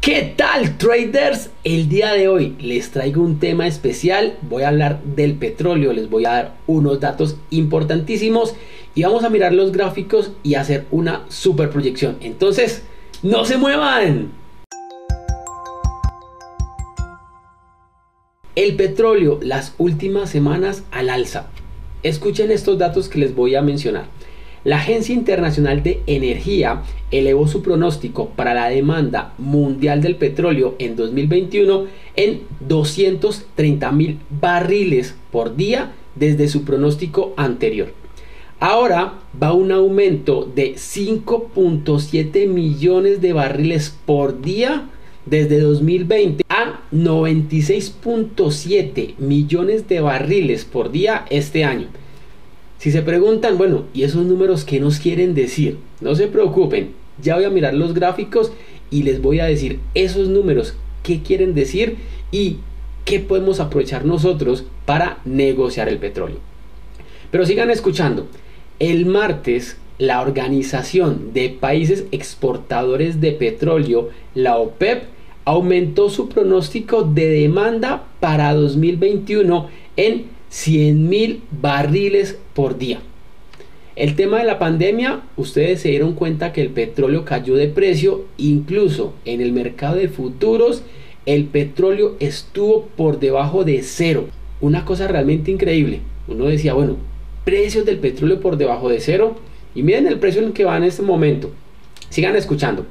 ¿Qué tal, traders? El día de hoy les traigo un tema especial. Voy a hablar del petróleo, les voy a dar unos datos importantísimos y vamos a mirar los gráficos y hacer una super proyección. Entonces, ¡no se muevan! El petróleo las últimas semanas al alza. Escuchen estos datos que les voy a mencionar. La Agencia Internacional de Energía elevó su pronóstico para la demanda mundial del petróleo en 2021 en 230.000 barriles por día desde su pronóstico anterior. Ahora va un aumento de 5.7 millones de barriles por día desde 2020 a 96.7 millones de barriles por día este año. Si se preguntan, bueno, ¿y esos números qué nos quieren decir? No se preocupen, ya voy a mirar los gráficos y les voy a decir esos números qué quieren decir y qué podemos aprovechar nosotros para negociar el petróleo. Pero sigan escuchando. El martes, la Organización de Países Exportadores de Petróleo, la OPEP, aumentó su pronóstico de demanda para 2021 en 100.000 barriles por día. El tema de la pandemia, ustedes se dieron cuenta que el petróleo cayó de precio, incluso en el mercado de futuros el petróleo estuvo por debajo de cero. Una cosa realmente increíble. Uno decía, bueno, precios del petróleo por debajo de cero, y miren el precio en el que va en este momento. Sigan escuchando.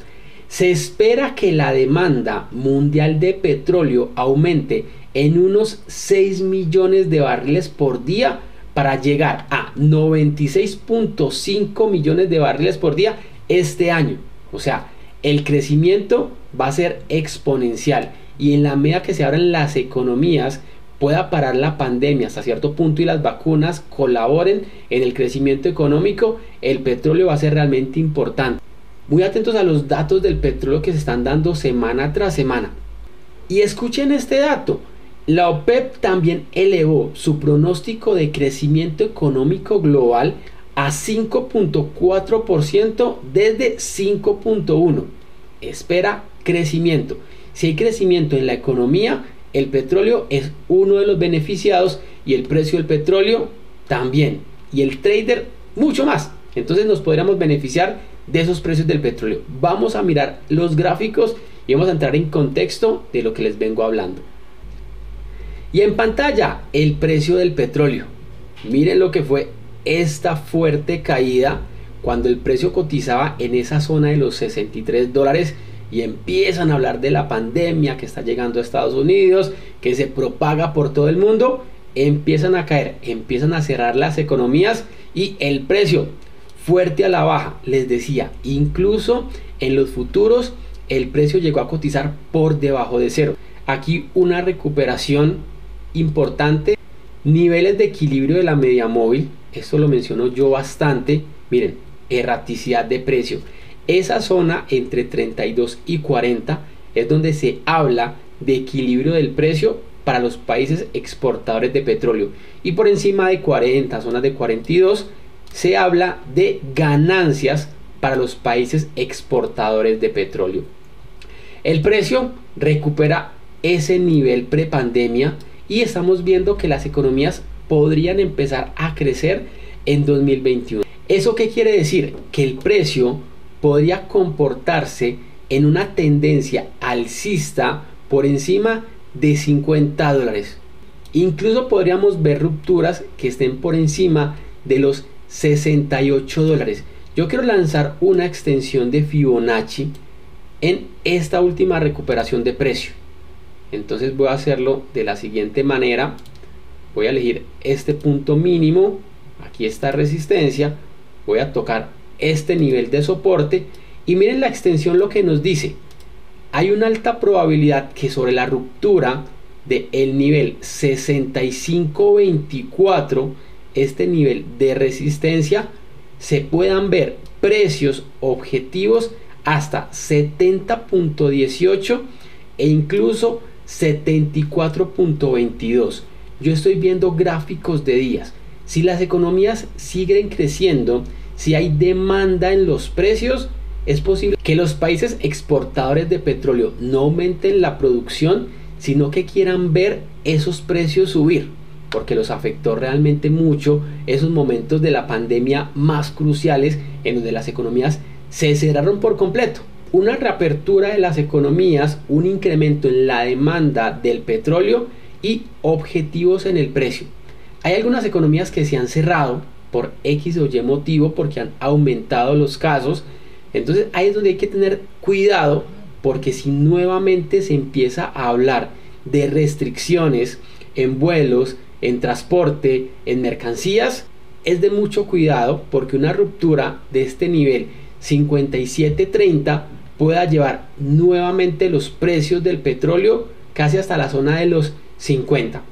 Se espera que la demanda mundial de petróleo aumente en unos 6 millones de barriles por día para llegar a 96.5 millones de barriles por día este año. O sea, el crecimiento va a ser exponencial y en la medida que se abran las economías pueda parar la pandemia hasta cierto punto y las vacunas colaboren en el crecimiento económico, el petróleo va a ser realmente importante. Muy atentos a los datos del petróleo que se están dando semana tras semana. Y escuchen este dato. La OPEP también elevó su pronóstico de crecimiento económico global a 5.4% desde 5.1%. Espera crecimiento. Si hay crecimiento en la economía, el petróleo es uno de los beneficiados y el precio del petróleo también. Y el trader mucho más. Entonces nos podríamos beneficiar de esos precios del petróleo. Vamos a mirar los gráficos y vamos a entrar en contexto de lo que les vengo hablando. Y en pantalla el precio del petróleo. Miren lo que fue esta fuerte caída cuando el precio cotizaba en esa zona de los $63 y empiezan a hablar de la pandemia que está llegando a Estados Unidos, que se propaga por todo el mundo. Empiezan a caer, empiezan a cerrar las economías y el precio fuerte a la baja. Les decía, incluso en los futuros el precio llegó a cotizar por debajo de cero. Aquí una recuperación importante. Niveles de equilibrio de la media móvil, esto lo menciono yo bastante. Miren, erraticidad de precio. Esa zona entre 32 y 40 es donde se habla de equilibrio del precio para los países exportadores de petróleo. Y por encima de 40, zonas de 42, se habla de ganancias para los países exportadores de petróleo. El precio recupera ese nivel prepandemia y estamos viendo que las economías podrían empezar a crecer en 2021. ¿Eso qué quiere decir? Que el precio podría comportarse en una tendencia alcista por encima de $50. Incluso podríamos ver rupturas que estén por encima de los $68. Yo quiero lanzar una extensión de Fibonacci en esta última recuperación de precio. Entonces voy a hacerlo de la siguiente manera. Voy a elegir este punto mínimo. Aquí está resistencia. Voy a tocar este nivel de soporte. Y miren la extensión lo que nos dice. Hay una alta probabilidad que sobre la ruptura del nivel 65.24, este nivel de resistencia, se puedan ver precios objetivos hasta 70.18 e incluso 74.22. Yo estoy viendo gráficos de días. Si las economías siguen creciendo, si hay demanda en los precios, es posible que los países exportadores de petróleo no aumenten la producción, sino que quieran ver esos precios subir, porque los afectó realmente mucho esos momentos de la pandemia más cruciales en donde las economías se cerraron por completo. Una reapertura de las economías, un incremento en la demanda del petróleo y objetivos en el precio. Hay algunas economías que se han cerrado por X o Y motivo porque han aumentado los casos. Entonces ahí es donde hay que tener cuidado, porque si nuevamente se empieza a hablar de restricciones en vuelos, en transporte, en mercancías, es de mucho cuidado, porque una ruptura de este nivel 57.30 pueda llevar nuevamente los precios del petróleo casi hasta la zona de los 50.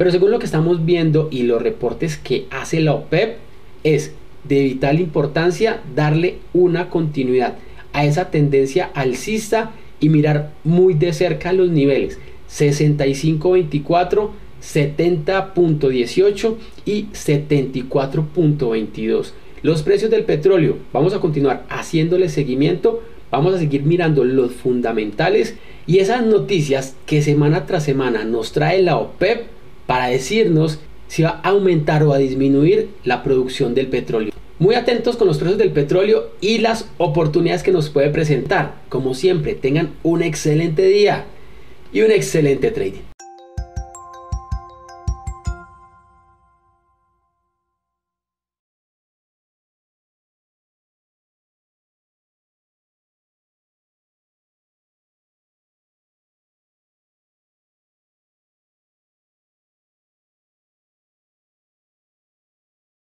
Pero según lo que estamos viendo y los reportes que hace la OPEP, es de vital importancia darle una continuidad a esa tendencia alcista y mirar muy de cerca los niveles 65.24, 70.18 y 74.22. Los precios del petróleo, vamos a continuar haciéndole seguimiento, vamos a seguir mirando los fundamentales y esas noticias que semana tras semana nos trae la OPEP para decirnos si va a aumentar o a disminuir la producción del petróleo. Muy atentos con los precios del petróleo y las oportunidades que nos puede presentar. Como siempre, tengan un excelente día y un excelente trading.